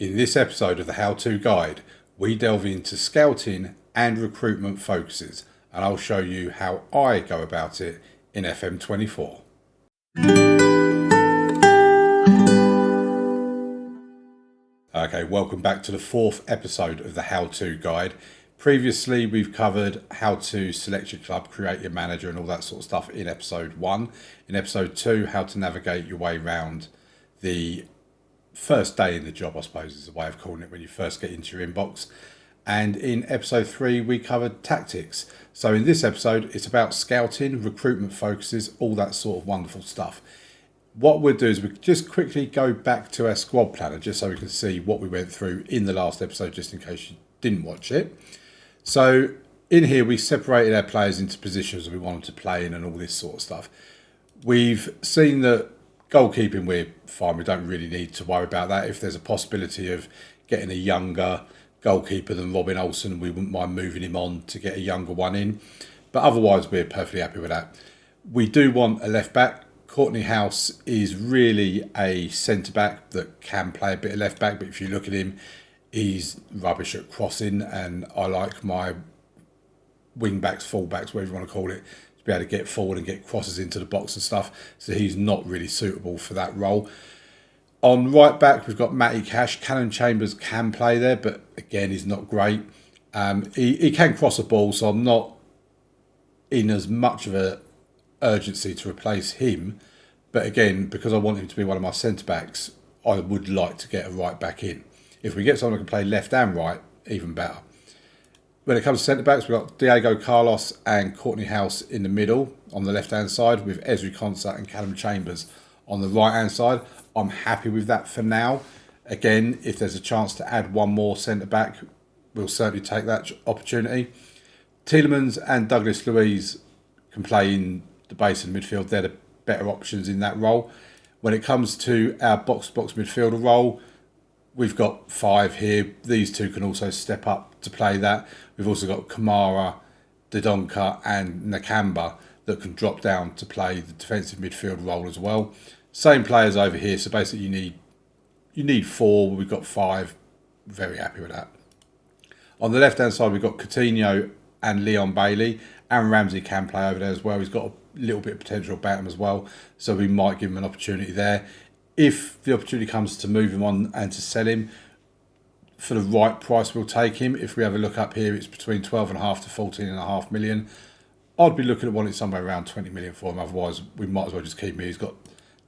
In this episode of the How To Guide, we delve into scouting and recruitment focuses, and I'll show you how I go about it in FM24. Okay, welcome back to the fourth episode of the How To Guide. Previously, we've covered how to select your club, create your manager, and all that sort of stuff in episode 1. In episode 2, how to navigate your way around the first day in the job, I suppose is the way of calling it, when you first get into your inbox. And in episode 3, we covered tactics. So in this episode, it's about scouting, recruitment focuses, all that sort of wonderful stuff. What we'll do is we just quickly go back to our squad planner, just so we can see what we went through in the last episode, just in case you didn't watch it. So in here, we separated our players into positions we wanted to play in and all this sort of stuff. We've seen that goalkeeping, we're fine. We don't really need to worry about that. If there's a possibility of getting a younger goalkeeper than Robin Olsen, we wouldn't mind moving him on to get a younger one in. But otherwise, we're perfectly happy with that. We do want a left back. Courtney House is really a centre back that can play a bit of left back, but if you look at him, he's rubbish at crossing, and I like my wing backs, full backs, whatever you want to call it, to be able to get forward and get crosses into the box and stuff. So he's not really suitable for that role. On right back, we've got Matty Cash. Callum Chambers can play there, but again, he's not great. He can cross a ball, so I'm not in as much of a urgency to replace him. But again, because I want him to be one of my centre backs, I would like to get a right back in. If we get someone who can play left and right, even better. When it comes to centre-backs, we've got Diego Carlos and Courtney House in the middle on the left-hand side, with Ezri Konsa and Callum Chambers on the right-hand side. I'm happy with that for now. Again, if there's a chance to add one more centre-back, we'll certainly take that opportunity. Tielemans and Douglas Luiz can play in the base and midfield. They're the better options in that role. When it comes to our box-to-box midfielder role, we've got 5 here. These two can also step up to play that. We've also got Kamara, Dodonka and Nakamba that can drop down to play the defensive midfield role as well. Same players over here, so basically you need 4. We've got 5. Very happy with that. On the left-hand side, we've got Coutinho and Leon Bailey. Aaron Ramsey can play over there as well. He's got a little bit of potential about him as well, so we might give him an opportunity there. If the opportunity comes to move him on and to sell him, for the right price, we'll take him. If we have a look up here, it's between 12.5 to 14.5 million. I'd be looking at wanting somewhere around 20 million for him. Otherwise, we might as well just keep him. He's got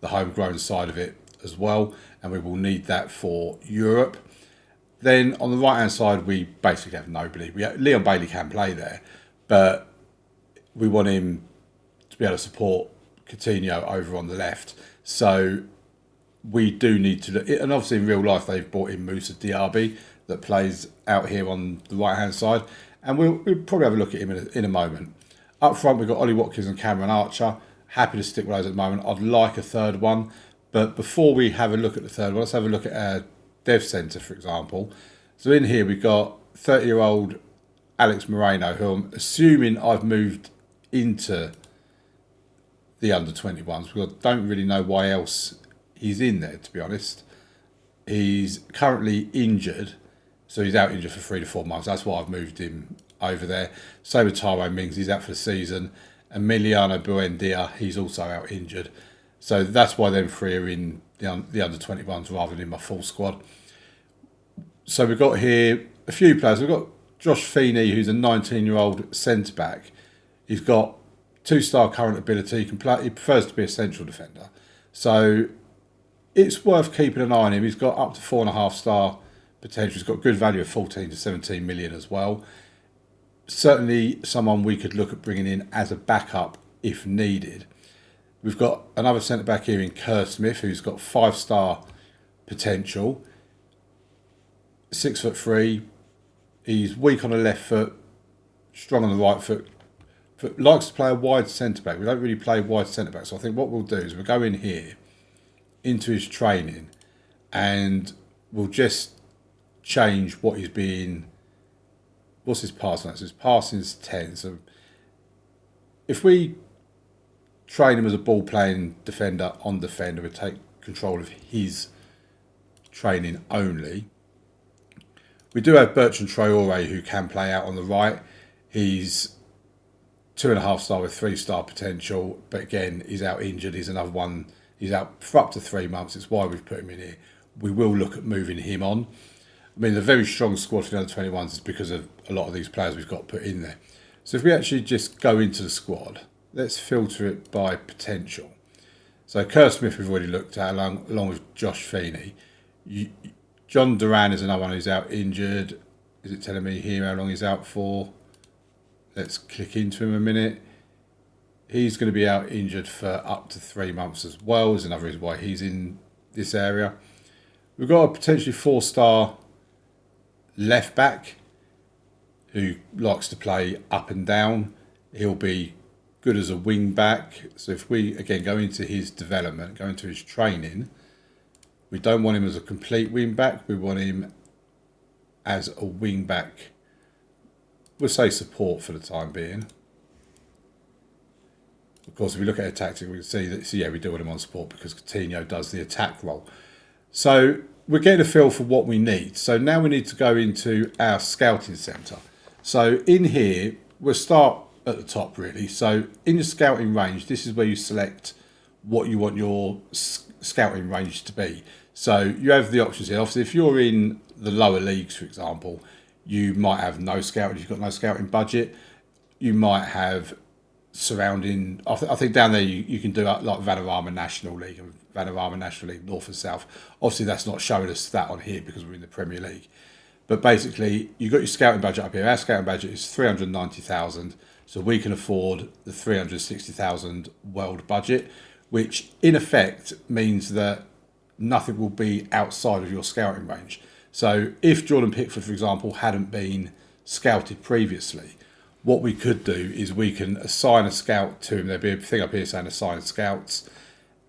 the homegrown side of it as well, and we will need that for Europe. Then on the right-hand side, we basically have nobody. Leon Bailey can play there, but we want him to be able to support Coutinho over on the left. So we do need to look, and obviously in real life they've brought in Moussa Diaby that plays out here on the right hand side, and we'll probably have a look at him in a moment. Up front we've got Ollie Watkins and Cameron Archer. Happy to stick with those at the moment. I'd like a third one, but before we have a look at the third one, let's have a look at our dev centre, for example. So in here we've got 30-year-old Alex Moreno, who I'm assuming I've moved into the under-21s, because I don't really know why else he's in there, to be honest. He's currently injured, so he's out injured for 3 to 4 months. That's why I've moved him over there. Same with Tyrone Mings, he's out for the season. Emiliano Buendia, he's also out injured. So that's why them 3 are in the under-21s rather than in my full squad. So we've got here a few players. We've got Josh Feeney, who's a 19-year-old centre-back. He's got 2-star current ability. He prefers to be a central defender. So it's worth keeping an eye on him. He's got up to 4.5-star potential. He's got good value of 14 to 17 million as well. Certainly someone we could look at bringing in as a backup if needed. We've got another centre-back here in Kerr Smith, who's got 5-star potential. 6'3". He's weak on the left foot, strong on the right foot. Likes to play a wide centre-back. We don't really play wide centre-back, so I think what we'll do is we'll go in here into his training and we'll just change what he's being. What's his passing? So his passing's 10. So if we train him as a ball playing defender on defender, we take control of his training only. We do have Bertrand Traore, who can play out on the right. He's 2.5 star with 3-star potential, but again, he's out injured. He's another one. He's out for up to 3 months. It's why we've put him in here. We will look at moving him on. I mean, the very strong squad for the under 21s is because of a lot of these players we've got put in there. So if we actually just go into the squad, let's filter it by potential. So Kerr Smith we've already looked at along with Josh Feeney. John Duran is another one who's out injured. Is it telling me here how long he's out for? Let's click into him a minute. He's going to be out injured for up to 3 months as well. There's another reason why he's in this area. We've got a potentially 4-star left back who likes to play up and down. He'll be good as a wing back. So if we, again, go into his development, go into his training, we don't want him as a complete wing back. We want him as a wing back. We'll say support for the time being. Of course, if we look at a tactic, we can see that, so yeah, we do want him on support because Coutinho does the attack role. So we're getting a feel for what we need. So now we need to go into our scouting centre. So in here, we'll start at the top really. So in your scouting range, this is where you select what you want your scouting range to be. So you have the options here. Obviously, if you're in the lower leagues, for example, you might have no scouting. If you've got no scouting budget, you might have surrounding. I think down there you can do like Vanarama National League and Vanarama National League North and South. Obviously, that's not showing us that on here because we're in the Premier League. But basically, you've got your scouting budget up here. Our scouting budget is 390,000, so we can afford the 360,000 world budget, which in effect means that nothing will be outside of your scouting range. So if Jordan Pickford, for example, hadn't been scouted previously, what we could do is we can assign a scout to him. There'd be a thing up here saying assign scouts.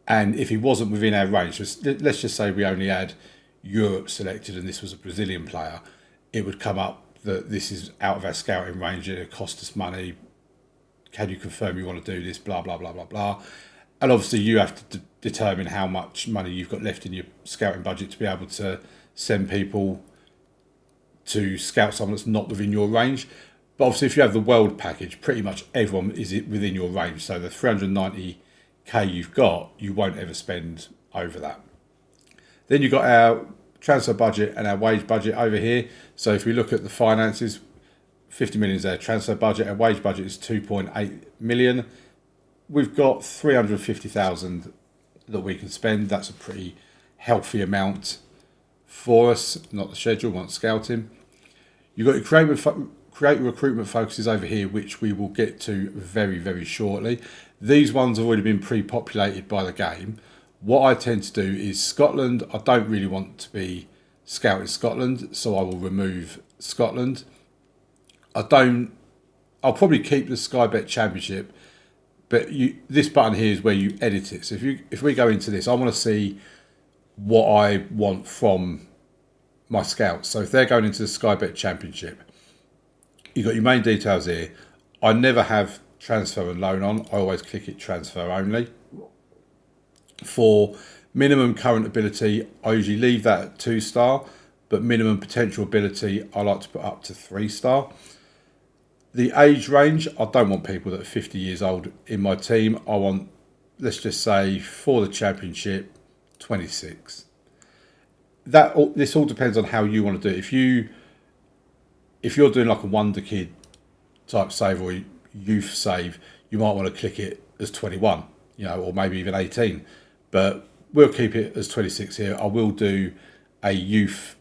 And if he wasn't within our range, let's just say we only had Europe selected and this was a Brazilian player, it would come up that this is out of our scouting range, it cost us money. Can you confirm you want to do this? Blah, blah, blah, blah, blah. And obviously you have to determine how much money you've got left in your scouting budget to be able to send people to scout someone that's not within your range. But obviously if you have the world package, pretty much everyone is within your range. So the 390k you've got, you won't ever spend over that. Then you've got our transfer budget and our wage budget over here. So if we look at the finances, 50 million is our transfer budget, our wage budget is 2.8 million. We've got 350,000 that we can spend. That's a pretty healthy amount for us, not the schedule, not scouting. You've got your create recruitment focuses over here, which we will get to very, very shortly. These ones have already been pre-populated by the game. What I tend to do is Scotland, I don't really want to be scouting Scotland, so I will remove Scotland. I'll probably keep the Sky Bet Championship, but this button here is where you edit it. So if we go into this, I want to see what I want from my scouts. So if they're going into the Sky Bet Championship, you've got your main details here. I never have transfer and loan on. I always click it transfer only. For minimum current ability, I usually leave that at 2-star, but minimum potential ability, I like to put up to 3-star. The age range, I don't want people that are 50 years old in my team. I want, let's just say, for the championship, 26. This all depends on how you want to do it. If you're doing like a wonder kid type save or youth save, you might want to click it as 21, or maybe even 18. But we'll keep it as 26 here. I will do a youth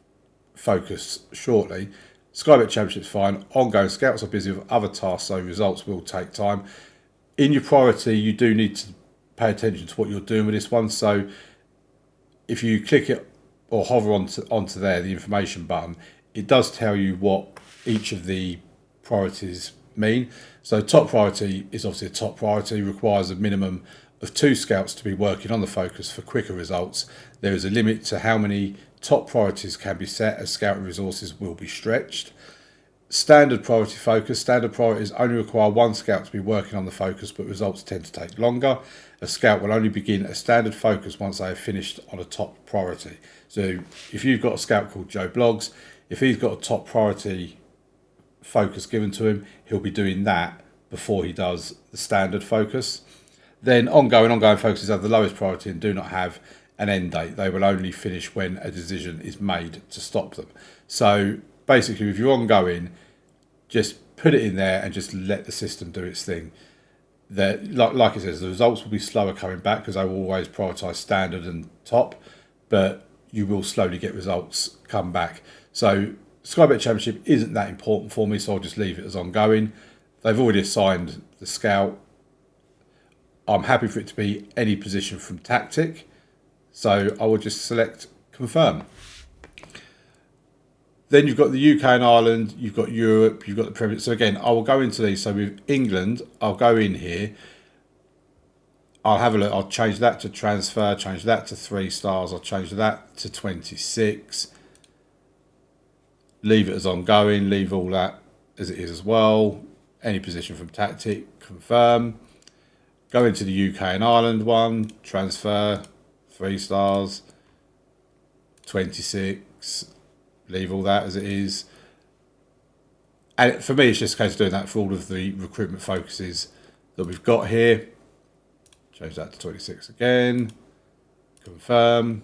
focus shortly. Sky Bet Championship's fine. Ongoing scouts are busy with other tasks, so results will take time. In your priority, you do need to pay attention to what you're doing with this one. So if you click it or hover onto there, the information button, it does tell you what each of the priorities mean. So top priority is obviously a top priority, requires a minimum of 2 scouts to be working on the focus for quicker results. There is a limit to how many top priorities can be set as scouting resources will be stretched. Standard priority focus. Standard priorities only require 1 scout to be working on the focus, but results tend to take longer. A scout will only begin a standard focus once they have finished on a top priority. So if you've got a scout called Joe Bloggs, if he's got a top priority focus given to him, he'll be doing that before he does the standard focus. Then ongoing focuses have the lowest priority and do not have an end date. They will only finish when a decision is made to stop them. So basically, if you're ongoing, just put it in there and just let the system do its thing. Like it says, the results will be slower coming back because they will always prioritise standard and top, but you will slowly get results come back. So Sky Bet Championship isn't that important for me, so I'll just leave it as ongoing. They've already assigned the scout. I'm happy for it to be any position from tactic, so I will just select confirm. Then you've got the UK and Ireland, you've got Europe, you've got the Premier League. So again, I will go into these. So with England, I'll go in here. I'll have a look. I'll change that to transfer, change that to 3 stars. I'll change that to 26. Leave it as ongoing, leave all that as it is as well. Any position from tactic, confirm. Go into the UK and Ireland one, transfer, 3 stars, 26. Leave all that as it is. And for me, it's just a case of doing that for all of the recruitment focuses that we've got here. Change that to 26 again. Confirm.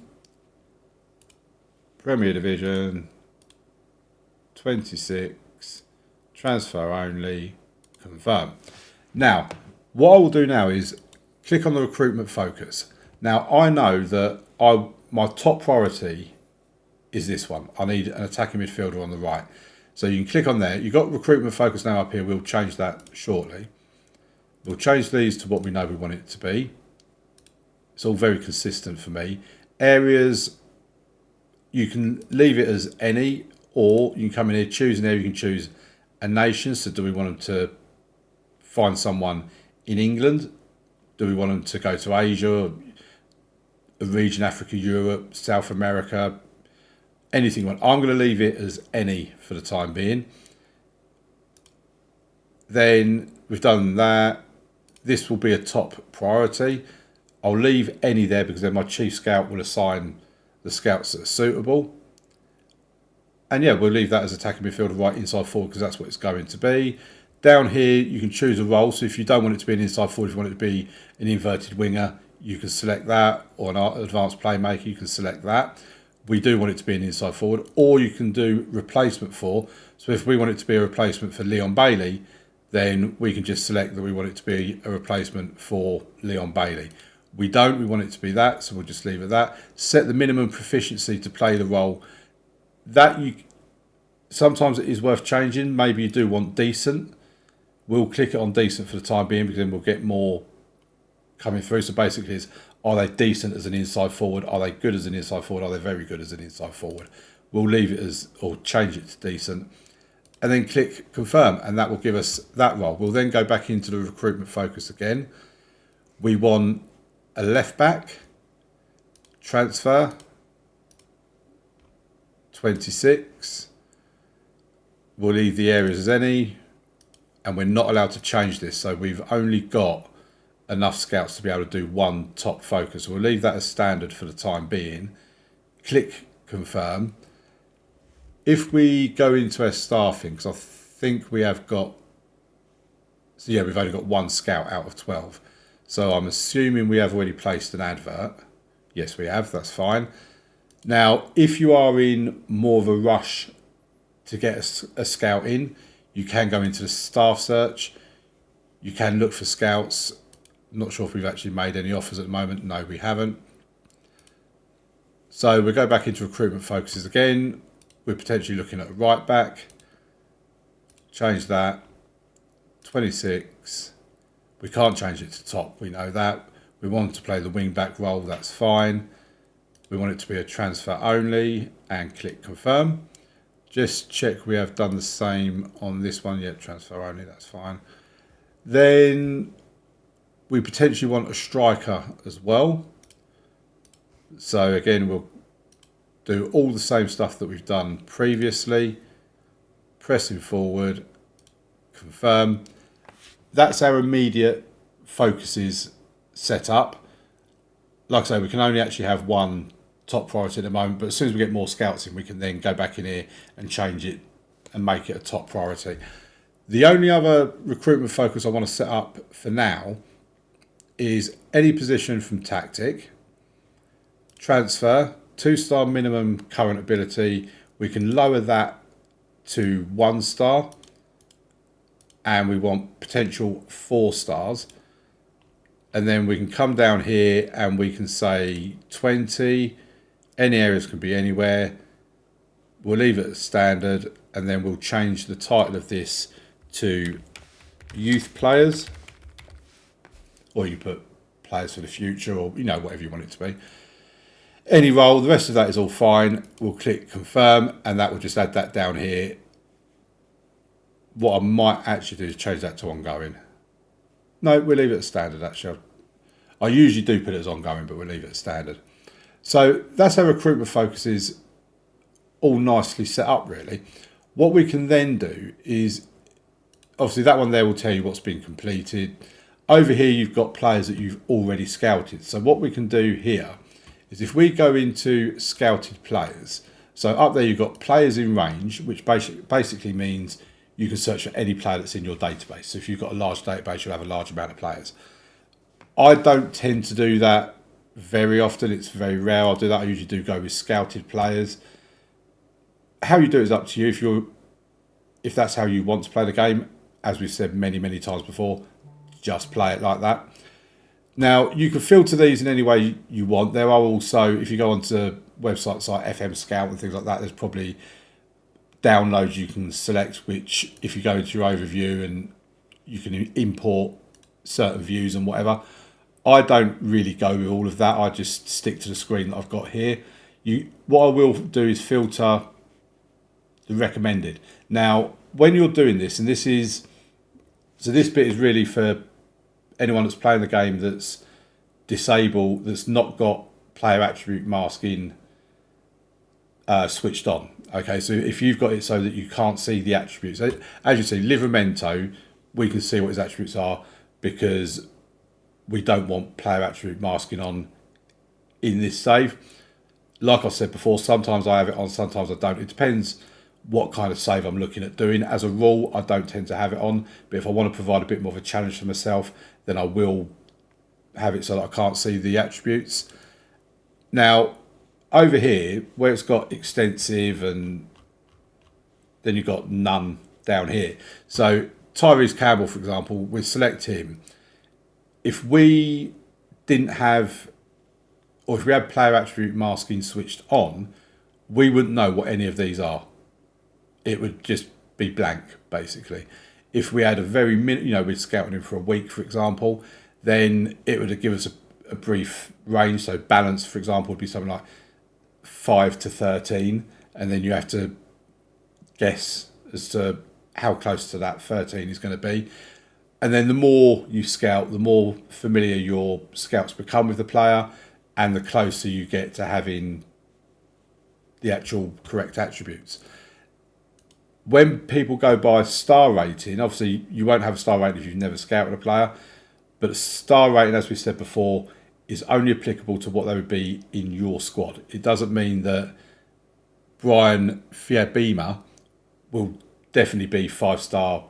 Premier Division. 26. Transfer only. Confirm. Now, what I will do now is click on the recruitment focus. Now, I know that my top priority is this one. I need an attacking midfielder on the right. So you can click on there. You've got recruitment focus now up here. We'll change that shortly. We'll change these to what we know we want it to be. It's all very consistent for me. Areas, you can leave it as any, or you can come in here, choose an area. You can choose a nation. So do we want them to find someone in England? Do we want them to go to Asia, a region, Africa, Europe, South America, anything you want? I'm going to leave it as any for the time being. Then we've done that. This will be a top priority. I'll leave any there because then my chief scout will assign the scouts that are suitable. And yeah, we'll leave that as attacking midfielder right inside forward because that's what it's going to be. Down here, you can choose a role. So if you don't want it to be an inside forward, if you want it to be an inverted winger, you can select that, or an advanced playmaker, you can select that. We do want it to be an inside forward, or you can do replacement for. So if we want it to be a replacement for Leon Bailey, then we can just select that we want it to be a replacement for Leon Bailey. We don't, we want it to be that, so we'll just leave it that. Set the minimum proficiency to play the role. That sometimes it is worth changing. Maybe you do want decent. We'll click it on decent for the time being because then we'll get more coming through. So basically it's, are they decent as an inside forward? Are they good as an inside forward? Are they very good as an inside forward? We'll leave it as, or change it to decent. And then click confirm, and that will give us that role. We'll then go back into the recruitment focus again. We want a left back, transfer, 26. We'll leave the areas as any, and we're not allowed to change this. So we've only got enough scouts to be able to do one top focus. We'll leave that as standard for the time being. Click confirm. If we go into our staffing, because I think we have got, so yeah, we've only got 1 scout out of 12. So I'm assuming we have already placed an advert. Yes, we have, that's fine. Now, if you are in more of a rush to get a scout in, you can go into the staff search. You can look for scouts. I'm not sure if we've actually made any offers at the moment. No, we haven't. So we'll go back into recruitment focuses again. We're potentially looking at a right back. Change that. 26. We can't change it to top. We know that. We want to play the wing back role. That's fine. We want it to be a transfer only and click confirm. Just check we have done the same on this one. Yeah, transfer only. That's fine. Then we potentially want a striker as well. So again, we'll do all the same stuff that we've done previously. Pressing forward, confirm. That's our immediate focuses set up. Like I say, we can only actually have 1 top priority at the moment, but as soon as we get more scouts in, we can then go back in here and change it and make it a top priority. The only other recruitment focus I want to set up for now is any position from tactic, transfer, 2-star minimum current ability. We can lower that to 1 star, and we want potential 4 stars. And then we can come down here and we can say 20. Any areas can be anywhere. We'll leave it as standard, and then we'll change the title of this to youth players, or you put players for the future, or whatever you want it to be. Any role, the rest of that is all fine. We'll click confirm, and that will just add that down here. What I might actually do is change that to ongoing. No, we'll leave it as standard actually. I usually do put it as ongoing, but we'll leave it as standard. So that's how recruitment focus is all nicely set up really. What we can then do is, obviously that one there will tell you what's been completed. Over here you've got players that you've already scouted. So what we can do here is if we go into scouted players, so up there you've got players in range, which basically means you can search for any player that's in your database. So if you've got a large database, you'll have a large amount of players. I don't tend to do that very often. It's very rare I'll do that. I usually do go with scouted players. How you do it is up to you. If that's how you want to play the game, as we've said many times before, just play it like that. Now, you can filter these in any way you want. There are also, if you go onto websites like FM Scout and things like that, there's probably downloads you can select, which if you go into your overview and you can import certain views and whatever. I don't really go with all of that. I just stick to the screen that I've got here. What I will do is filter the recommended. Now, when you're doing this, and this bit is really for anyone that's playing the game that's disabled, that's not got player attribute masking switched on. Okay, so if you've got it so that you can't see the attributes, as you see, Livramento, we can see what his attributes are because we don't want player attribute masking on in this save. Like I said before, sometimes I have it on, sometimes I don't. It depends what kind of save I'm looking at doing. As a rule, I don't tend to have it on, but if I want to provide a bit more of a challenge for myself, then I will have it so that I can't see the attributes. Now, over here, where it's got extensive and then you've got none down here. So Tyrese Campbell, for example, we select him. If we didn't have, or if we had player attribute masking switched on, we wouldn't know what any of these are. It would just be blank, basically. If we had a very we'd scouted him for a week, for example, then it would give us a brief range. So balance, for example, would be something like 5 to 13, and then you have to guess as to how close to that 13 is going to be. And then the more you scout, the more familiar your scouts become with the player, and the closer you get to having the actual correct attributes. When people go by star rating, obviously you won't have a star rating if you've never scouted a player, but a star rating, as we said before, is only applicable to what they would be in your squad. It doesn't mean that Brian Fiabima will definitely be 5-star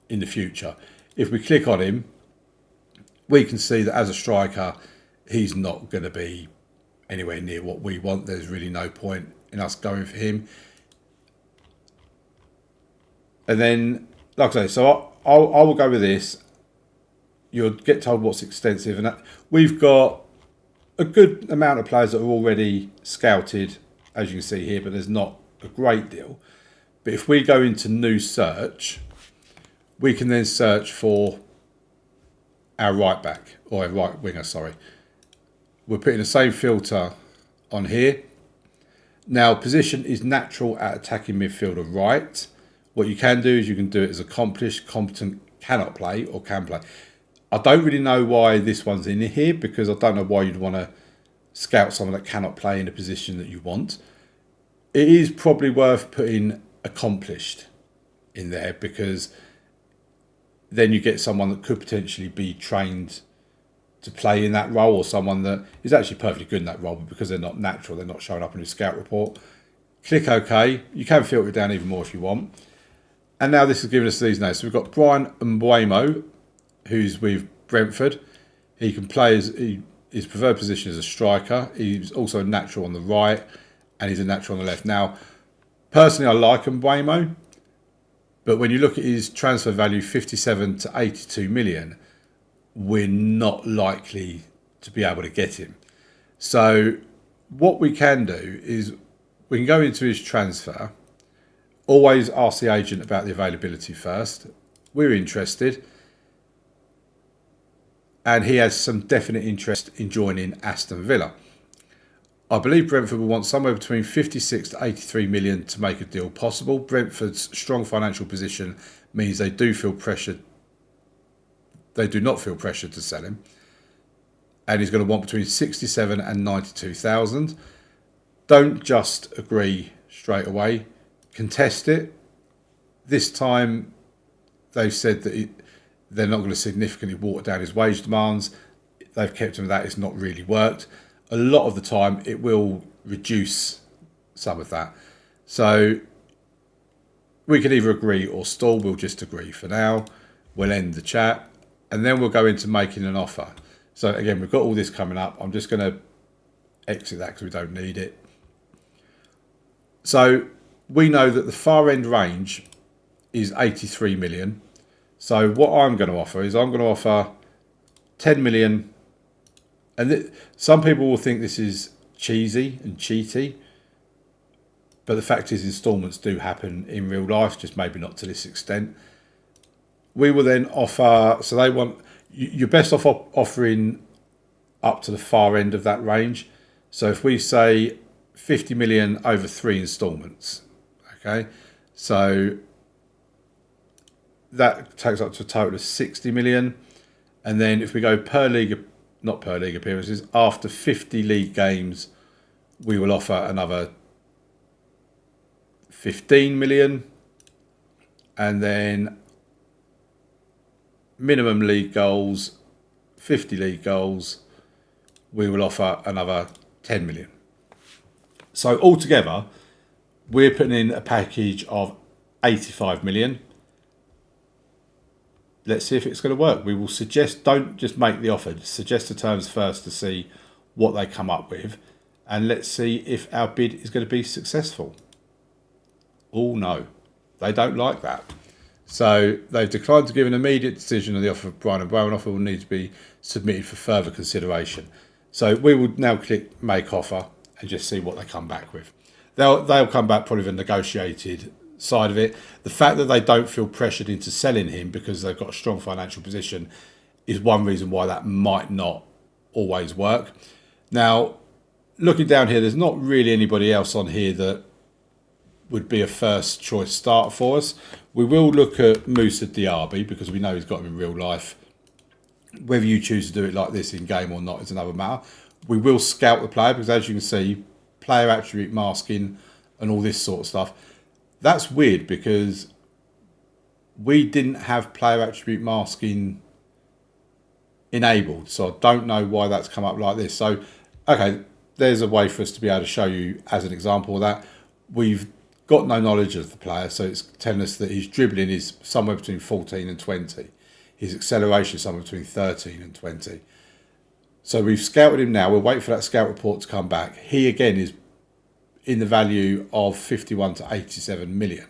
in the future. If we click on him, we can see that as a striker, he's not going to be anywhere near what we want. There's really no point in us going for him. And then, like I say, so I will go with this. You'll get told what's extensive. And we've got a good amount of players that are already scouted, as you can see here, but there's not a great deal. But if we go into new search, we can then search for our right back, or a right winger, sorry. We're putting the same filter on here. Now, position is natural at attacking midfielder right. What you can do is you can do it as accomplished, competent, cannot play, or can play. I don't really know why this one's in here, because I don't know why you'd want to scout someone that cannot play in a position that you want. It is probably worth putting accomplished in there, because then you get someone that could potentially be trained to play in that role, or someone that is actually perfectly good in that role, but because they're not natural, they're not showing up in your scout report. Click OK. You can filter it down even more if you want. And now this has given us these names. So we've got Brian Mbeumo, who's with Brentford. He can play his preferred position as a striker. He's also a natural on the right, and he's a natural on the left. Now, personally, I like Mbeumo, but when you look at his transfer value, 57 to 82 million, we're not likely to be able to get him. So what we can do is we can go into his transfer. Always ask the agent about the availability first. We're interested. And he has some definite interest in joining Aston Villa. I believe Brentford will want somewhere between 56 to 83 million to make a deal possible. Brentford's strong financial position means they do feel pressured. They do not feel pressured to sell him. And he's going to want between 67 and 92,000. Don't just agree straight away. Contest it. This time, they've said that they're not going to significantly water down his wage demands. They've kept him at that. It's not really worked. A lot of the time, it will reduce some of that. So we can either agree or stall. We'll just agree for now. We'll end the chat, and then we'll go into making an offer. So again, we've got all this coming up. I'm just going to exit that because we don't need it. So we know that the far end range is 83 million. So what I'm going to offer is I'm going to offer 10 million. And some people will think this is cheesy and cheaty. But the fact is installments do happen in real life, just maybe not to this extent. We will then offer, so they want, you're best off offering up to the far end of that range. So if we say 50 million over 3 installments, okay, so that takes up to a total of 60 million. And then if we go per league, not per league appearances, after 50 league games, we will offer another 15 million. And then minimum league goals, 50 league goals, we will offer another 10 million. So altogether, we're putting in a package of 85 million. Let's see if it's going to work. We will suggest, don't just make the offer, suggest the terms first to see what they come up with. And let's see if our bid is going to be successful. Oh no, they don't like that. So they've declined to give an immediate decision on the offer of Brian Mbeumo. An offer will need to be submitted for further consideration. So we will now click make offer and just see what they come back with. They'll come back probably with a negotiated side of it. The fact that they don't feel pressured into selling him because they've got a strong financial position is one reason why that might not always work. Now, looking down here, there's not really anybody else on here that would be a first choice starter for us. We will look at Moussa Diaby because we know he's got him in real life. Whether you choose to do it like this in game or not is another matter. We will scout the player because, as you can see, player attribute masking and all this sort of stuff. That's weird because we didn't have player attribute masking enabled. So I don't know why that's come up like this. So, okay, there's a way for us to be able to show you as an example of that. We've got no knowledge of the player, so it's telling us that his dribbling is somewhere between 14 and 20. His acceleration is somewhere between 13 and 20. So we've scouted him now. We'll wait for that scout report to come back. He, again, is in the value of 51 to 87 million.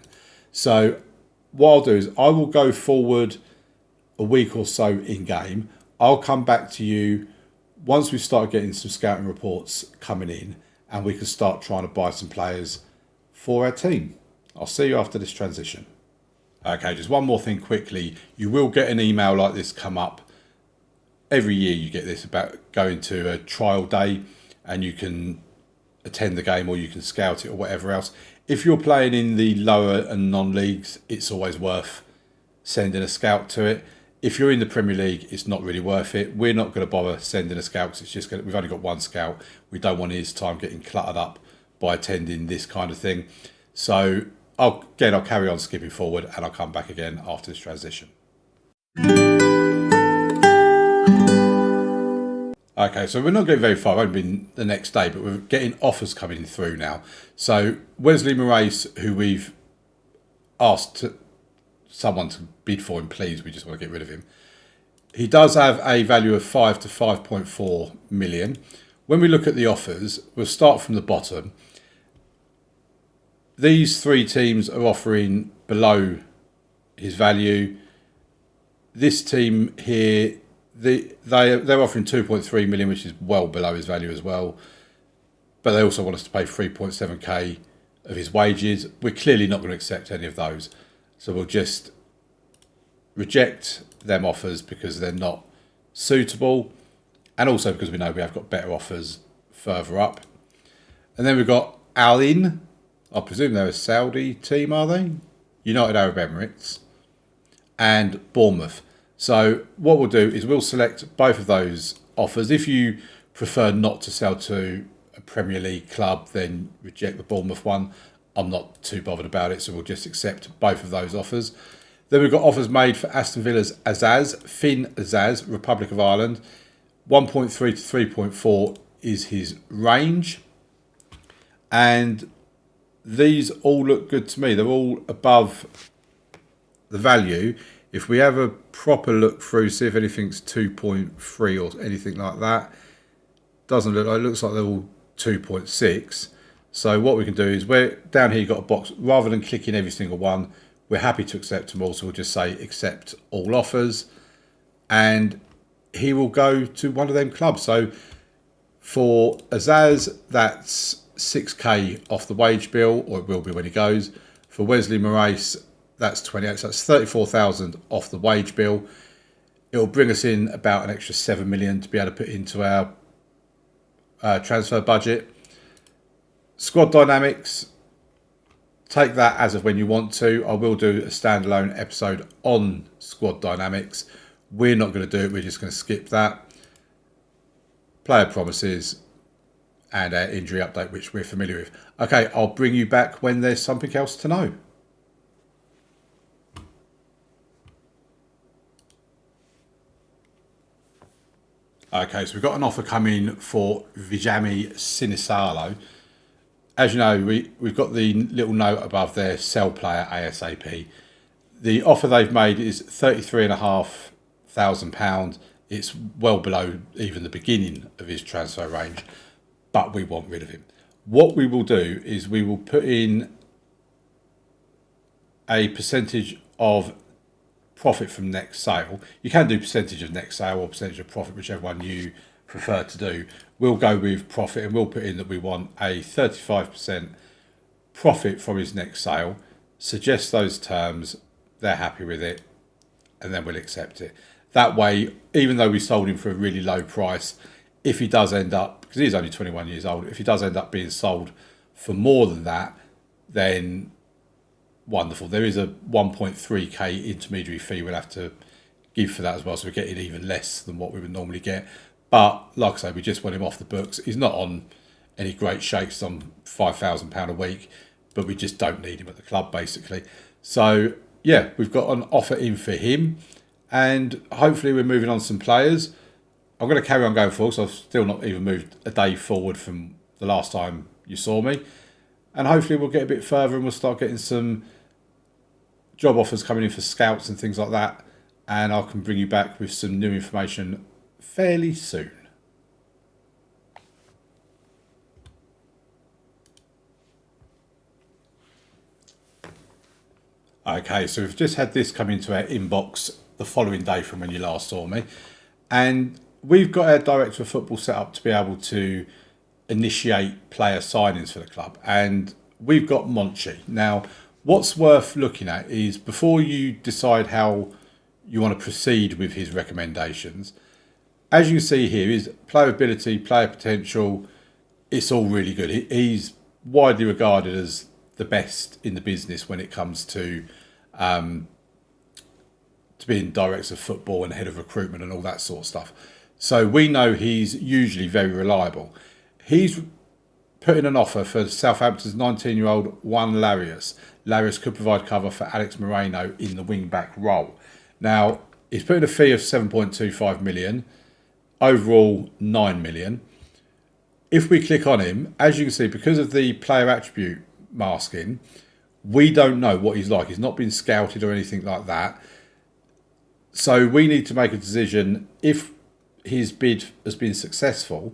So what I'll do is I will go forward a week or so in game. I'll come back to you once we start getting some scouting reports coming in and we can start trying to buy some players for our team. I'll see you after this transition. Okay, just one more thing quickly. You will get an email like this come up. Every year you get this about going to a trial day and you can attend the game or you can scout it or whatever else. If you're playing in the lower and non-leagues, it's always worth sending a scout to it. If you're in the Premier League, it's not really worth it. We're not going to bother sending a scout because it's just we've only got one scout. We don't want his time getting cluttered up by attending this kind of thing. So I'll carry on skipping forward and I'll come back again after this transition. Okay, so we're not getting very far. It won't be the next day, but we're getting offers coming through now. So Wesley Moraes, who we've asked someone to bid for him, please, we just want to get rid of him. He does have a value of 5 to 5.4 million. When we look at the offers, we'll start from the bottom. These three teams are offering below his value. This team here, they're offering 2.3 million, which is well below his value as well. But they also want us to pay 3.7k of his wages. We're clearly not going to accept any of those. So we'll just reject them offers because they're not suitable. And also because we know we have got better offers further up. And then we've got Al Ain. I presume they're a Saudi team, are they? United Arab Emirates. And Bournemouth. So what we'll do is we'll select both of those offers. If you prefer not to sell to a Premier League club, then reject the Bournemouth one. I'm not too bothered about it, so we'll just accept both of those offers. Then we've got offers made for Aston Villa's Azaz, Finn Azaz, Republic of Ireland. 1.3 to 3.4 is his range. And these all look good to me. They're all above the value. If we have a proper look through, see if anything's 2.3 or anything like that. Doesn't look like, it looks like they're all 2.6. So what we can do is, we're down here, you've got a box. Rather than clicking every single one, we're happy to accept them all. So we'll just say accept all offers. And he will go to one of them clubs. So for Azaz, that's 6k off the wage bill, or it will be when he goes. For Wesley Moraes, that's 28, so that's 34,000 off the wage bill. It will bring us in about an extra 7 million to be able to put into our transfer budget. Squad dynamics, take that as of when you want to. I will do a standalone episode on squad dynamics. We're not going to do it, we're just going to skip that. Player promises and our injury update, which we're familiar with. Okay, I'll bring you back when there's something else to know. Okay, so we've got an offer coming for Vijami Sinisalo. As you know, we've got the little note above there, sell player ASAP. The offer they've made is £33,500. It's well below even the beginning of his transfer range, but we want rid of him. What we will do is we will put in a percentage of profit from next sale. You can do percentage of next sale or percentage of profit, whichever one you prefer to do. We'll go with profit, and we'll put in that we want a 35% profit from his next sale. Suggest those terms, they're happy with it, and then we'll accept it. That way, even though we sold him for a really low price, if he does end up, because he's only 21 years old, if he does end up being sold for more than that, then wonderful. There is a 1.3k intermediary fee we'll have to give for that as well, so we're getting even less than what we would normally get. But like I say, we just want him off the books. He's not on any great shakes, on £5,000 a week, but we just don't need him at the club, basically. So yeah, we've got an offer in for him, and hopefully we're moving on some players. I'm going to carry on going forward, so I've still not even moved a day forward from the last time you saw me. And hopefully we'll get a bit further and we'll start getting some job offers coming in for scouts and things like that. And I can bring you back with some new information fairly soon. Okay, so we've just had this come into our inbox the following day from when you last saw me. And we've got our director of football set up to be able to initiate player signings for the club. And we've got Monchi. Now, what's worth looking at is, before you decide how you want to proceed with his recommendations, as you can see here, his player ability, player potential, it's all really good. He's widely regarded as the best in the business when it comes to being director of football and head of recruitment and all that sort of stuff. So we know he's usually very reliable. He's put in an offer for Southampton's 19-year-old Juan Larios. Larios could provide cover for Alex Moreno in the wing-back role. Now, he's put in a fee of 7.25 million. overall 9 million. If we click on him, as you can see, because of the player attribute masking, we don't know what he's like. He's not been scouted or anything like that. So we need to make a decision. If his bid has been successful,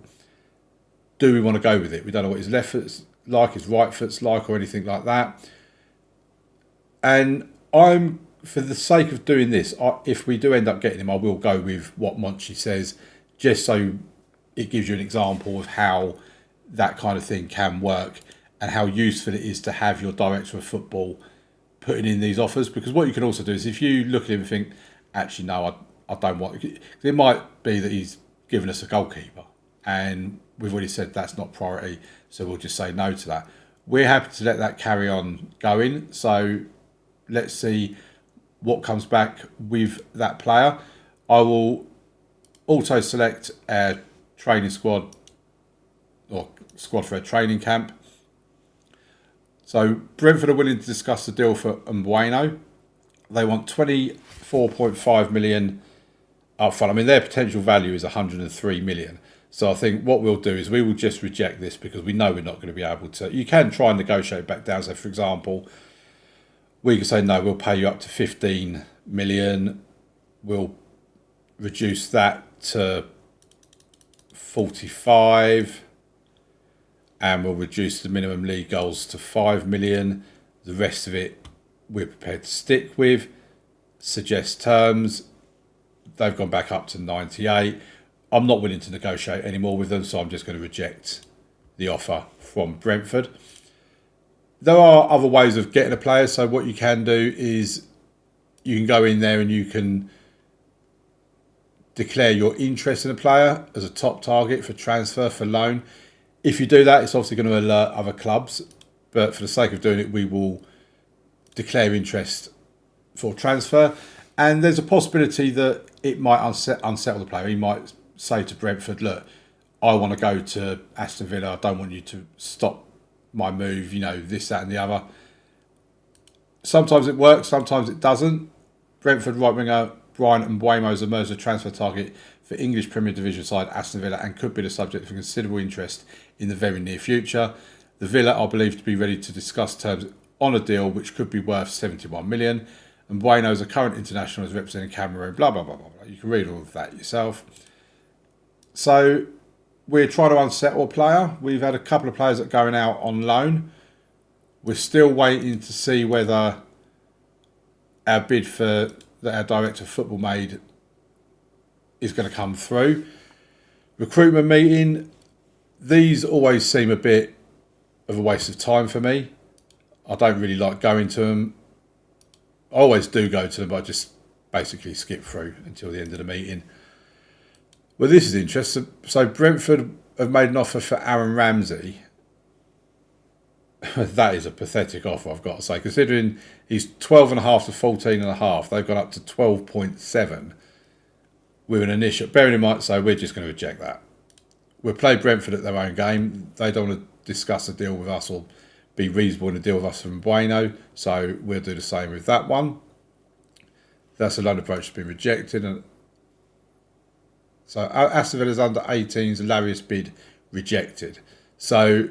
do we want to go with it? We don't know what his left foot's like, his right foot's like, or anything like that. And for the sake of doing this, if we do end up getting him, I will go with what Monchi says, just so it gives you an example of how that kind of thing can work and how useful it is to have your director of football putting in these offers. Because what you can also do is, if you look at him and think, actually, no, I don't want it. It might be that he's given us a goalkeeper and we've already said that's not priority, so we'll just say no to that. We're happy to let that carry on going. So let's see what comes back with that player. I will auto select a training squad or squad for a training camp. So Brentford are willing to discuss the deal for Mbeumo. They want 24.5 million up front. I mean, their potential value is 103 million. So I think what we'll do is we will just reject this because we know we're not going to be able to. You can try and negotiate back down. So, for example, we could say, no, we'll pay you up to 15 million. We'll reduce that to 45. And we'll reduce the minimum league goals to 5 million. The rest of it we're prepared to stick with. Suggest terms. They've gone back up to 98. I'm not willing to negotiate anymore with them, so I'm just going to reject the offer from Brentford. There are other ways of getting a player. So what you can do is you can go in there and you can declare your interest in a player as a top target for transfer, for loan. If you do that, it's obviously going to alert other clubs. But for the sake of doing it, we will declare interest for transfer. And there's a possibility that it might unsettle the player. He might say to Brentford, look, I want to go to Aston Villa. I don't want you to stop my move, this, that and the other. Sometimes it works, sometimes it doesn't. Brentford right winger Bryan Mbeumo has emerged as a transfer target for English Premier Division side Aston Villa and could be the subject for considerable interest in the very near future. The Villa are believed to be ready to discuss terms on a deal which could be worth 71 million. And Mbeumo is a current international, is representing Cameroon, blah, blah, blah, blah, blah. You can read all of that yourself. So we're trying to unsettle a player. We've had a couple of players that are going out on loan. We're still waiting to see whether our bid that our director of football made is going to come through. Recruitment meeting. These always seem a bit of a waste of time for me. I don't really like going to them. I always do go to them, but I just basically skip through until the end of the meeting. Well, this is interesting. So Brentford have made an offer for Aaron Ramsey. That is a pathetic offer, I've got to say. Considering he's 12.5 to 14.5, they've gone up to 12.7 with an initial. Bearing in mind, so we're just going to reject that. We'll play Brentford at their own game. They don't want to discuss a deal with us or be reasonable in a deal with us from Mbeumo, so we'll do the same with that one. That's a loan approach that's been rejected. And so Aston Villa's under 18's Larius bid rejected. So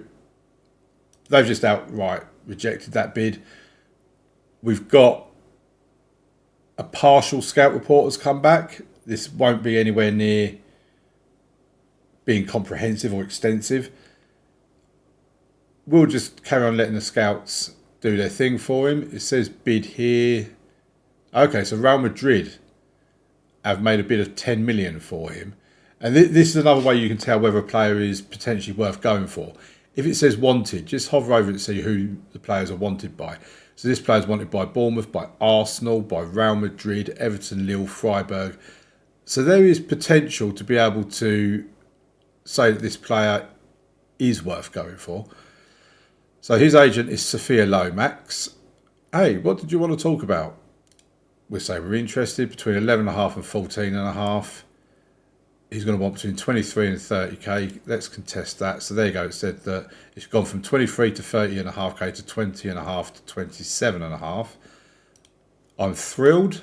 they've just outright rejected that bid. We've got a partial scout report has come back. This won't be anywhere near being comprehensive or extensive. We'll just carry on letting the scouts do their thing for him. It says bid here. Okay, so Real Madrid have made a bid of 10 million for him. And this is another way you can tell whether a player is potentially worth going for. If it says wanted, just hover over it and see who the players are wanted by. So this player is wanted by Bournemouth, by Arsenal, by Real Madrid, Everton, Lille, Freiburg. So there is potential to be able to say that this player is worth going for. So his agent is Sophia Lomax. Hey, what did you want to talk about? We'll say we're interested between 11.5 and 14.5. He's going to want between 23 and 30k. Let's contest that. So there you go. It said that it's gone from 23 to 30.5k to 20.5 to 27.5. I'm thrilled.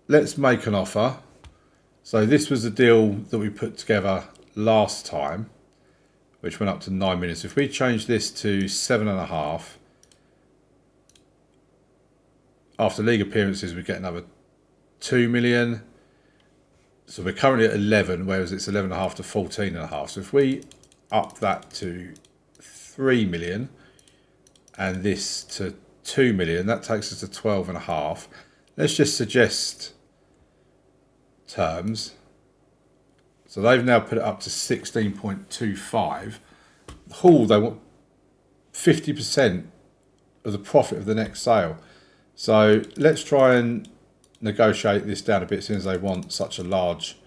Let's make an offer. So this was the deal that we put together last time, which went up to 9 million. So if we change this to 7.5, after league appearances, we get another 2 million. So we're currently at 11, whereas it's 11.5 to 14.5. So if we up that to 3 million and this to 2 million, that takes us to 12.5. Let's just suggest terms. So they've now put it up to 16.25. Hull, they want 50% of the profit of the next sale. So let's try and negotiate this down a bit, since they want such a large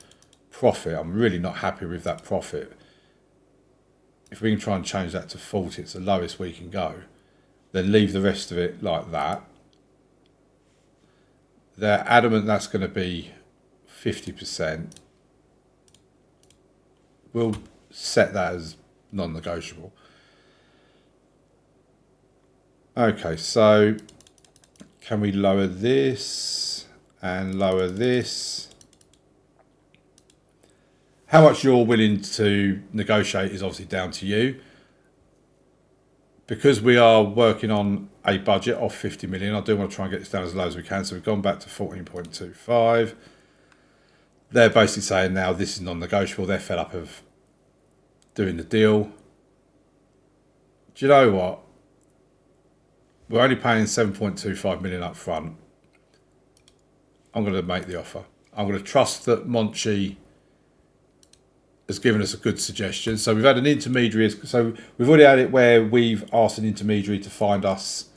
profit. I'm really not happy with that profit. If we can try and change that to 40, it's the lowest we can go. Then leave the rest of it like that. They're adamant that's going to be 50%. We'll set that as non-negotiable. Okay, so can we lower this and lower this? How much you're willing to negotiate is obviously down to you. Because we are working on a budget of 50 million, I do want to try and get this down as low as we can. So we've gone back to 14.25. They're basically saying now this is non-negotiable. They're fed up of doing the deal. Do you know what? We're only paying 7.25 million up front. I'm going to make the offer. I'm going to trust that Monchi has given us a good suggestion. So we've had an intermediary. So we've already had it where we've asked an intermediary to find us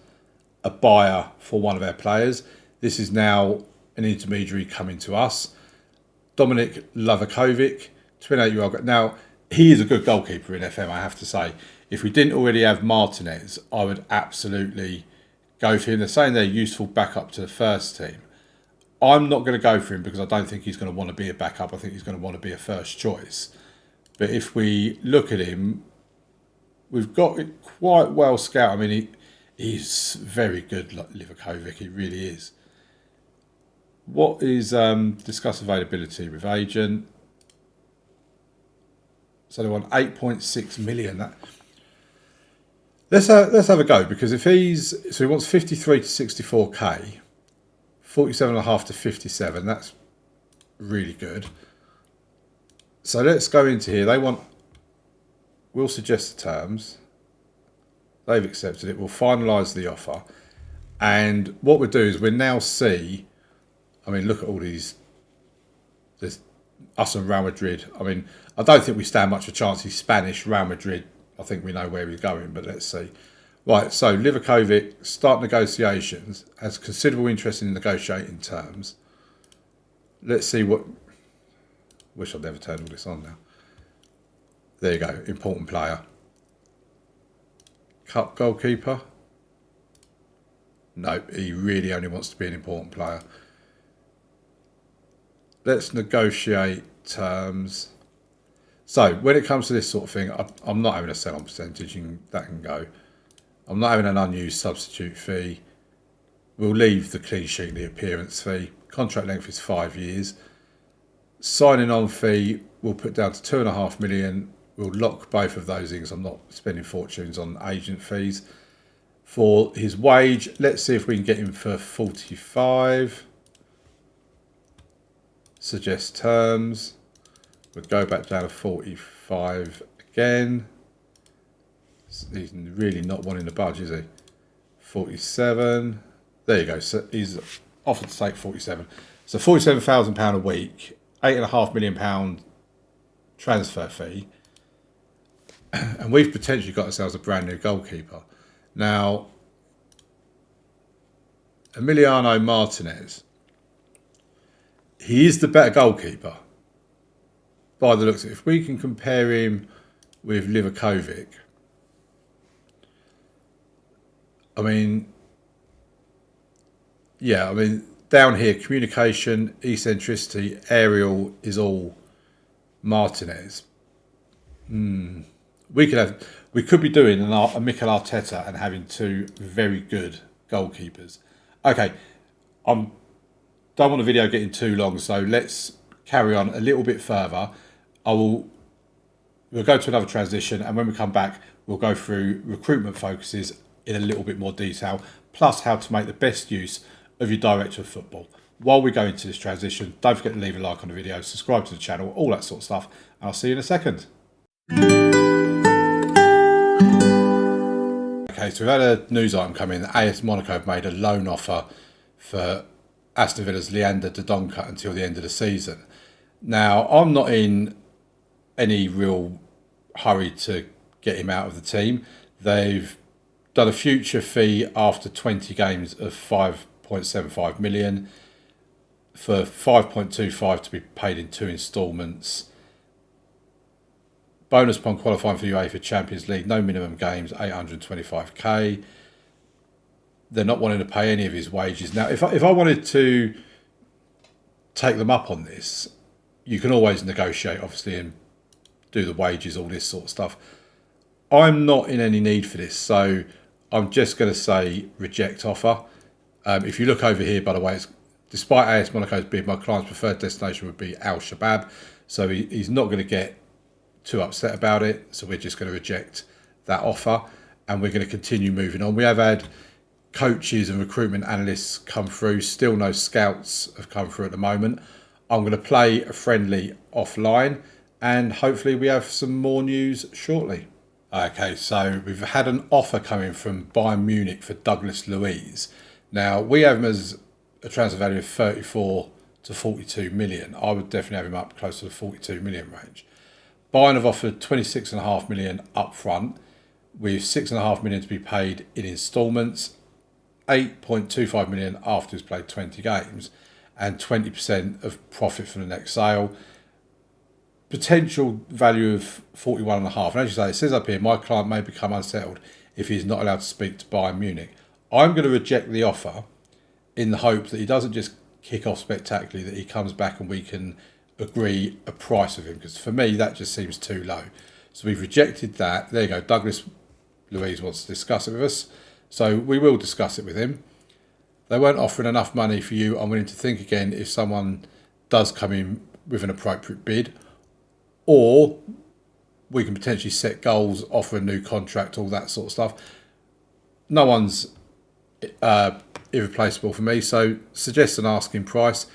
a buyer for one of our players. This is now an intermediary coming to us. Dominic Lovakovic, 28-year-old. Now, he is a good goalkeeper in FM, I have to say. If we didn't already have Martinez, I would absolutely go for him. They're saying they're useful backup to the first team. I'm not going to go for him because I don't think he's going to want to be a backup. I think he's going to want to be a first choice. But if we look at him, we've got it quite well scouted. I mean, he's very good, like Livakovic. He really is. What is discuss availability with agent? So they want 8.6 million. Let's have a go, because if he wants 53 to 64k, 47.5 to 57. That's really good. So let's go into here. We'll suggest the terms. They've accepted it. We'll finalise the offer. And what we'll do is we'll now see, I mean, look at all these, there's us and Real Madrid. I mean, I don't think we stand much of a chance. He's Spanish, Real Madrid. I think we know where he's going, but let's see. Right, so Livakovic, start negotiations, has considerable interest in negotiating terms. Let's see what... Wish I'd never turned all this on now. There you go, important player. Cup goalkeeper. Nope, he really only wants to be an important player. Let's negotiate terms. So, when it comes to this sort of thing, I'm not having a sell-on percentage, and that can go. I'm not having an unused substitute fee. We'll leave the clean sheet and the appearance fee. Contract length is 5 years. Signing on fee we'll put down to 2.5 million. We'll lock both of those in because I'm not spending fortunes on agent fees. For his wage, let's see if we can get him for 45. Suggest terms. We'll go back down to 45 again. He's really not wanting to budge, is he? 47. There you go. So he's offered to take 47. So £47,000 a week, £8.5 million transfer fee, and we've potentially got ourselves a brand new goalkeeper. Now, Emiliano Martinez, he is the better goalkeeper by the looks of it. If we can compare him with Livakovic, I mean, yeah, I mean, down here, communication, eccentricity, aerial is all Martinez. We could be doing a Mikel Arteta and having two very good goalkeepers. Okay, don't want the video getting too long, so let's carry on a little bit further. We'll go to another transition, and when we come back, we'll go through recruitment focuses in a little bit more detail, plus how to make the best use of your director of football. While we go into this transition, don't forget to leave a like on the video, subscribe to the channel, all that sort of stuff, and I'll see you in a second. Okay, so we've had a news item come in that AS Monaco have made a loan offer for Aston Villa's Leander Dendoncker until the end of the season. Now, I'm not in any real hurry to get him out of the team. They've done a future fee after 20 games of 5.75 million for 5.25 to be paid in 2 instalments. Bonus upon qualifying for UEFA Champions League, no minimum games, 825k. They're not wanting to pay any of his wages. Now, if I wanted to take them up on this, you can always negotiate, obviously, and do the wages, all this sort of stuff. I'm not in any need for this, so I'm just going to say reject offer. If you look over here, by the way, despite AS Monaco's bid, my client's preferred destination would be Al Shabab, so he's not going to get too upset about it, so we're just going to reject that offer, and we're going to continue moving on. We have had coaches and recruitment analysts come through, still no scouts have come through at the moment. I'm going to play a friendly offline, and hopefully we have some more news shortly. Okay, so we've had an offer coming from Bayern Munich for Douglas Luiz. Now, we have him as a transfer value of 34 to 42 million. I would definitely have him up close to the 42 million range. Bayern have offered 26.5 million up front, with 6.5 million to be paid in instalments, 8.25 million after he's played 20 games, and 20% of profit from the next sale. Potential value of 41.5. And as you say, it says up here, my client may become unsettled if he's not allowed to speak to Bayern Munich. I'm going to reject the offer in the hope that he doesn't just kick off spectacularly, that he comes back and we can agree a price of him, because for me that just seems too low. So we've rejected that. There you go. Douglas Luiz wants to discuss it with us, so we will discuss it with him. They weren't offering enough money for you. I'm willing to think again if someone does come in with an appropriate bid, or we can potentially set goals, offer a new contract, all that sort of stuff. No one's irreplaceable for me, so suggest an asking price.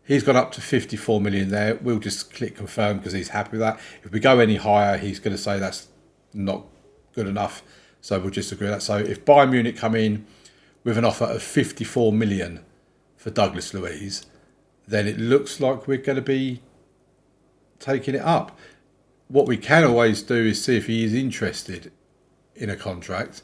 He's gone up to 54 million there. We'll just click confirm because he's happy with that. If we go any higher, he's going to say that's not good enough. So we'll just agree with that. So if Bayern Munich come in with an offer of 54 million for Douglas Luiz, then it looks like we're going to be taking it up. What we can always do is see if he is interested in a contract,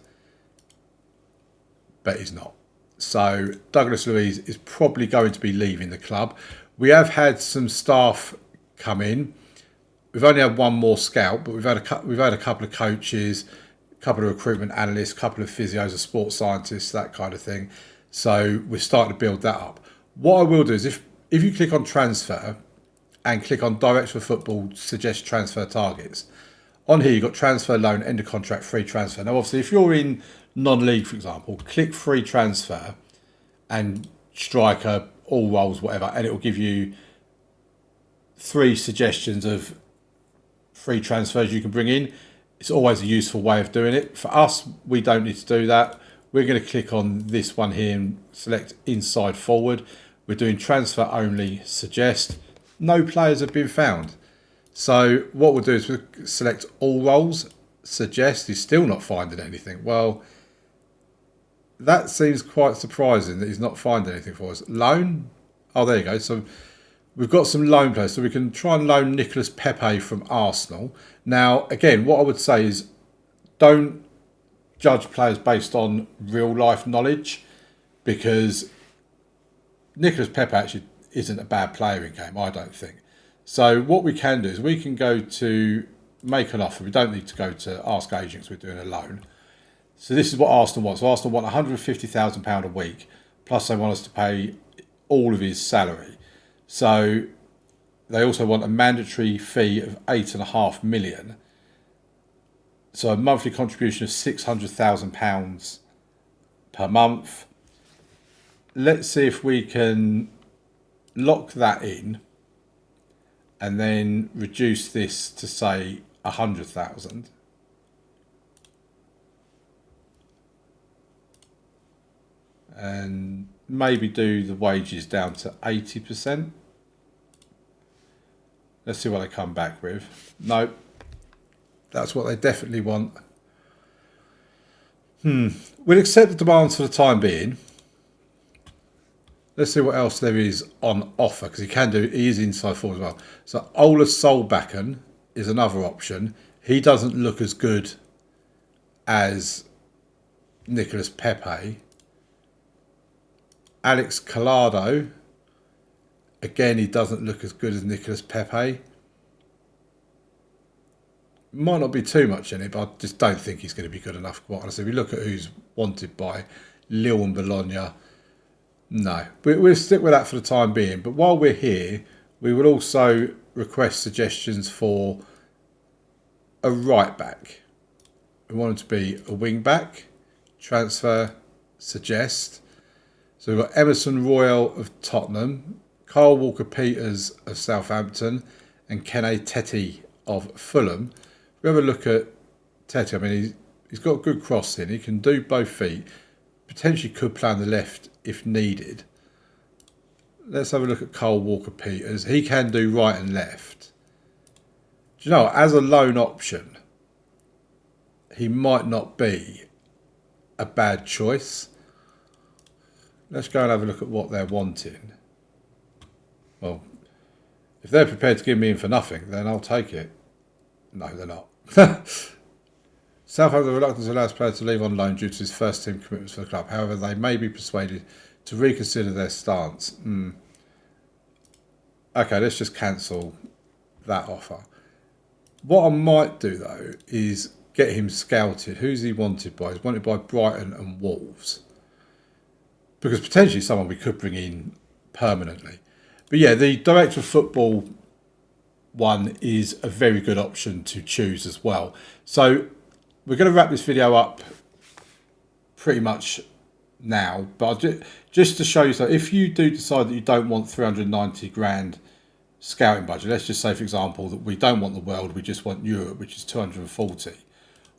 but he's not. So Douglas Luiz is probably going to be leaving the club. We have had some staff come in. We've only had one more scout, but we've had a couple of coaches, a couple of recruitment analysts, a couple of physios, a sports scientists, that kind of thing. So we're starting to build that up. What I will do is if you click on transfer and click on Director of Football, suggest transfer targets. On here, you've got transfer, loan, end of contract, free transfer. Now, obviously, if you're in non-league, for example, click free transfer and striker, all roles, whatever, and it will give you 3 suggestions of free transfers you can bring in. It's always a useful way of doing it. For us, we don't need to do that. We're going to click on this one here and select inside forward. We're doing transfer only, suggest. No players have been found. So what we'll do is we'll select all roles, suggest. He's still not finding anything. Well, that seems quite surprising that he's not finding anything for us. Loan. Oh, there you go. So we've got some loan players. So we can try and loan Nicolas Pepe from Arsenal. Now, again, what I would say is don't judge players based on real life knowledge, because Nicolas Pepe actually isn't a bad player in game, I don't think. So what we can do is we can go to make an offer. We don't need to go to ask agents. We're doing a loan. So this is what Arsenal wants. So Arsenal want £150,000 a week, plus they want us to pay all of his salary. So they also want a mandatory fee of £8.5 million. So a monthly contribution of £600,000 per month. Let's see if we can lock that in and then reduce this to say 100,000. And maybe do the wages down to 80%. Let's see what they come back with. Nope. That's what they definitely want. We'll accept the demands for the time being. Let's see what else there is on offer, because he is inside forward as well. So Ola Solbakken is another option. He doesn't look as good as Nicolas Pepe. Alex Collado, again, he doesn't look as good as Nicolas Pepe. Might not be too much in it, but I just don't think he's going to be good enough, quite honestly. If you look at who's wanted by Lille and Bologna, no. We'll stick with that for the time being. But while we're here, we will also request suggestions for a right back. We want it to be a wing back. Transfer, suggest. So we've got Emerson Royal of Tottenham, Kyle Walker-Peters of Southampton, and Kene Teti of Fulham. If we have a look at Teti, I mean, he's got good crossing. He can do both feet. Potentially could play on the left if needed. Let's have a look at Kyle Walker-Peters. He can do right and left. Do you know, as a loan option, he might not be a bad choice. Let's go and have a look at what they're wanting. Well, if they're prepared to give me in for nothing, then I'll take it. No, they're not. Southampton are reluctant to allow his player to leave on loan due to his first team commitments for the club. However, they may be persuaded to reconsider their stance. Okay, let's just cancel that offer. What I might do, though, is get him scouted. Who's he wanted by? He's wanted by Brighton and Wolves. Because potentially someone we could bring in permanently. But yeah, the director of football one is a very good option to choose as well. So we're going to wrap this video up pretty much now. But just to show you, so if you do decide that you don't want 390 grand scouting budget, let's just say, for example, that we don't want the world, we just want Europe, which is 240.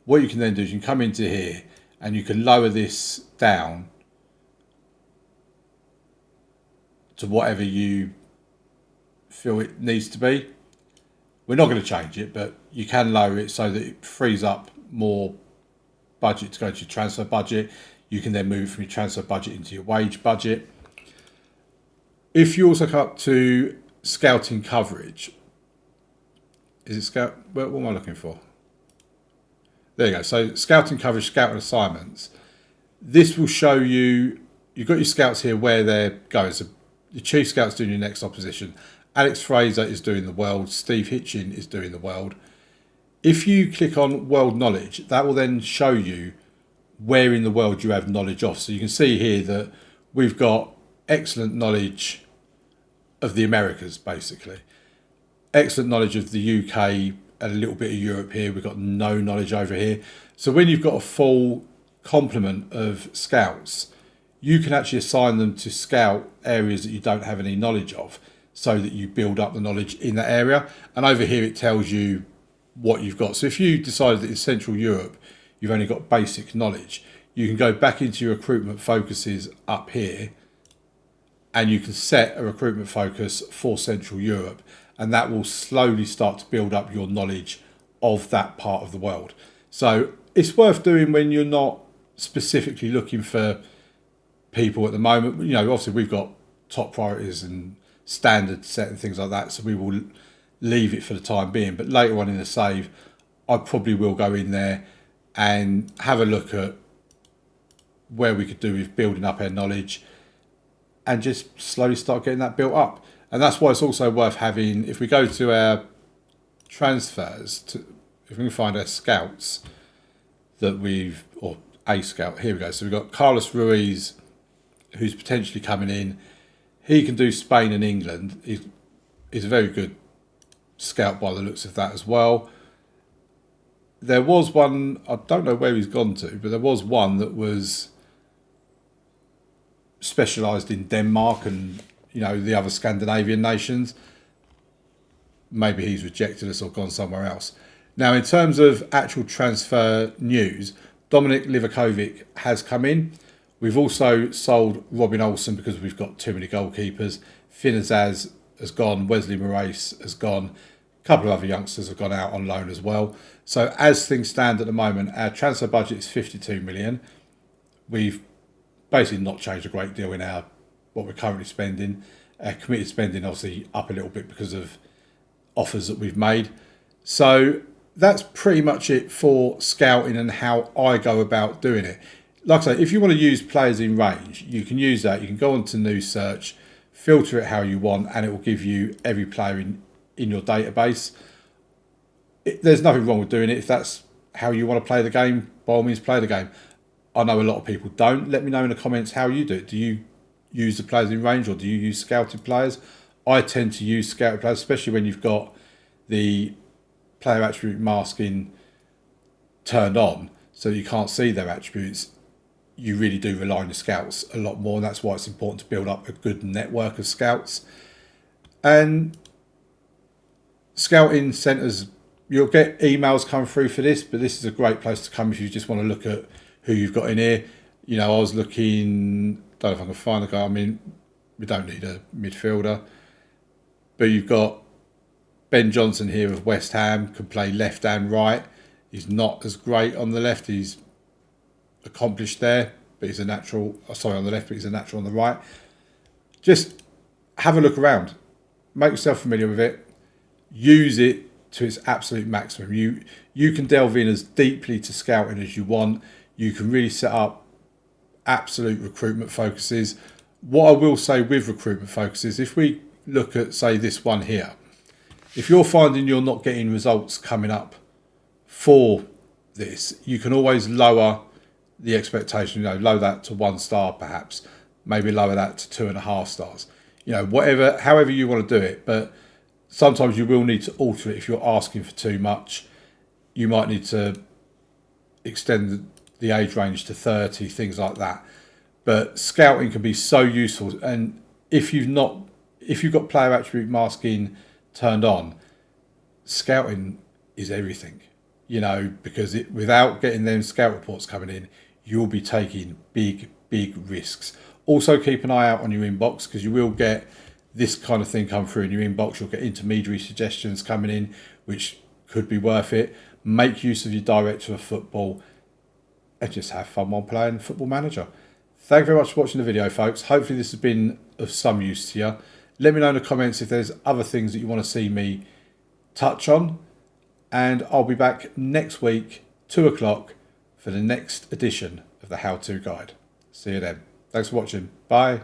What you can then do is you can come into here and you can lower this down to whatever you feel it needs to be. We're not going to change it, but you can lower it so that it frees up more budget to go to your transfer budget. You can then move from your transfer budget into your wage budget. If you also come up to scouting coverage, is it scout? What am I looking for? There you go. So scouting coverage, scouting assignments. This will show you, you've got your scouts here where they're going. So your chief scout's doing your next opposition. Alex Fraser is doing the world. Steve Hitchin is doing the world. If you click on world knowledge, that will then show you where in the world you have knowledge of. So you can see here that we've got excellent knowledge of the Americas, basically. Excellent knowledge of the UK and a little bit of Europe here. We've got no knowledge over here. So when you've got a full complement of scouts, you can actually assign them to scout areas that you don't have any knowledge of, so that you build up the knowledge in that area. And over here it tells you what you've got. So if you decide that in Central Europe you've only got basic knowledge, you can go back into your recruitment focuses up here and you can set a recruitment focus for Central Europe, and that will slowly start to build up your knowledge of that part of the world. So it's worth doing when you're not specifically looking for people at the moment. You know, obviously we've got top priorities and standard set and things like that, so we will leave it for the time being. But later on in the save, I probably will go in there and have a look at where we could do with building up our knowledge and just slowly start getting that built up. And that's why it's also worth having, if we go to our transfers, if we can find our scouts that we've, or a scout, here we go. So we've got Carlos Ruiz, who's potentially coming in. He can do Spain and England. He's a very good scout by the looks of that as well. There was one, I don't know where he's gone to, but there was one that was specialised in Denmark and, you know, the other Scandinavian nations. maybe he's rejected us or gone somewhere else. Now, in terms of actual transfer news, Dominik Livakovic has come in. We've also sold Robin Olsen because we've got too many goalkeepers. Finn Azaz has gone. Wesley Moraes has gone. A couple of other youngsters have gone out on loan as well. So as things stand at the moment, our transfer budget is 52 million. We've basically not changed a great deal in what we're currently spending. Committed spending obviously up a little bit because of offers that we've made. So that's pretty much it for scouting and how I go about doing it. Like I say, if you want to use players in range, you can use that. You can go onto new search, filter it how you want, and it will give you every player in your database. There's nothing wrong with doing it. If that's how you want to play the game, by all means play the game. I know a lot of people don't. Let me know in the comments how you do it. Do you use the players in range or do you use scouted players? I tend to use scouted players, especially when you've got the player attribute masking turned on so you can't see their attributes. You really do rely on the scouts a lot more, and that's why it's important to build up a good network of scouts. And scouting centres, you'll get emails come through for this, but this is a great place to come if you just want to look at who you've got in here. You know, I was looking, don't know if I can find the guy. I mean, we don't need a midfielder, but you've got Ben Johnson here of West Ham, can play left and right. He's not as great on the left. He's accomplished there, but he's a natural. Sorry, on the left, but he's a natural on the right. Just have a look around. Make yourself familiar with it. Use it to its absolute maximum. You can delve in as deeply to scouting as you want. You can really set up absolute recruitment focuses. What I will say with recruitment focuses, if we look at, say, this one here, if you're finding you're not getting results coming up for this, you can always lower the expectation, lower that to 1 star perhaps, maybe lower that to 2.5 stars. However you want to do it, but sometimes you will need to alter it if you're asking for too much. You might need to extend the age range to 30, things like that. But scouting can be so useful, and if you've got player attribute masking turned on, scouting is everything. Because without getting them scout reports coming in, you'll be taking big risks. Also keep an eye out on your inbox, because you will get this kind of thing come through in your inbox. You'll get intermediary suggestions coming in, which could be worth it. Make use of your director of football and just have fun while playing Football Manager. Thank you very much for watching the video, folks. Hopefully this has been of some use to you. Let me know in the comments if there's other things that you want to see me touch on. And I'll be back next week, 2 o'clock, for the next edition of the How To Guide. See you then. Thanks for watching. Bye.